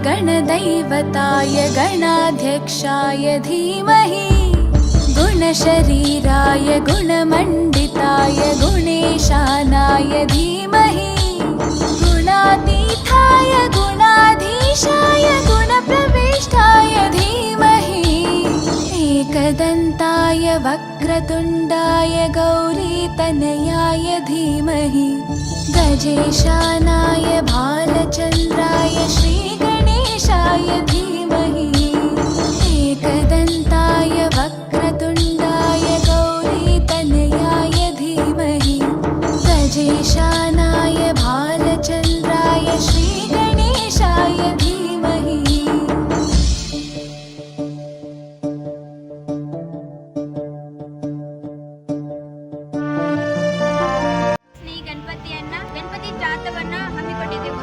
गणदैवताय गणाध्यक्षाय धीमहि गुणशरीराय गुणमण्डिताय गुणेशानाय धीमहि गुणातीताय गुणाधीशाय गुणप्रविष्टाय धीमहि एकदन्ताय वक्रतुण्डाय गौरीतनयाय धीमहि गजेशानाय भालचन्द्राय श्रीगणेशाय धीमहि एकदन्ताय वक्रतुण्डाय गौरीतनयाय धीमहि गजेशानाय भालचन्द्राय श्रीगणेशाय धीमहि ಗಣಪತಿ ಜಾತವನ್ನ ಹಮ್ಮಿಕೊಂಡಿದ್ದೆವು.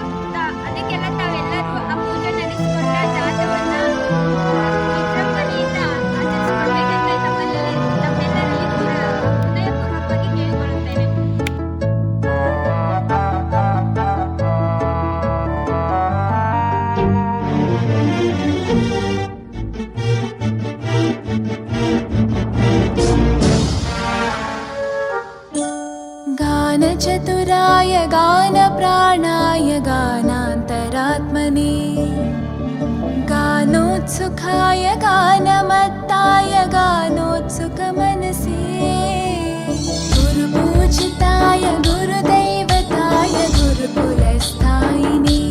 ಅದಕ್ಕೆಲ್ಲ ತಾವೆಲ್ಲರೂ ಆ ಪೂಜೆ ನಡೆಸಿಕೊಂಡ ಜಾತವನ್ನ ವಿಜೃಂಭಣೆಯಿಂದ ಆಚರಿಸಿಕೊಳ್ಬೇಕೆಂದು ತಮ್ಮೆಲ್ಲರಲ್ಲಿ ಹೃದಯಪೂರ್ವಕವಾಗಿ ಕೇಳಿಕೊಳ್ಳುತ್ತೇನೆ. गानचतुराय गानप्राणाय गानान्तरात्मने गानोत्सुकाय गानमत्ताय गानोत्सुकमनसे गुरुपूजिताय गुरुदैवताय गुरुकुलस्थायिने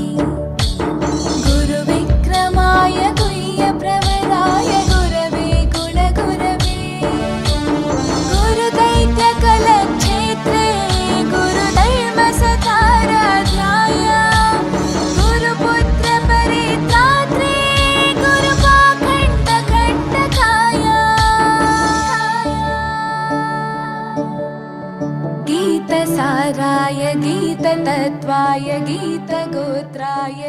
गुरुविक्रमाय गुह्यप्रवराय गुरवे गुणगुरवे गुरुदैत्यकलक्षेत्रे गुरुधर्मसताराध्याय गुरुपुत्रपरित्रात्रे गुरुपाखण्डखण्डकाय गीतसाराय गीततत्त्वाय गीतगोत्राय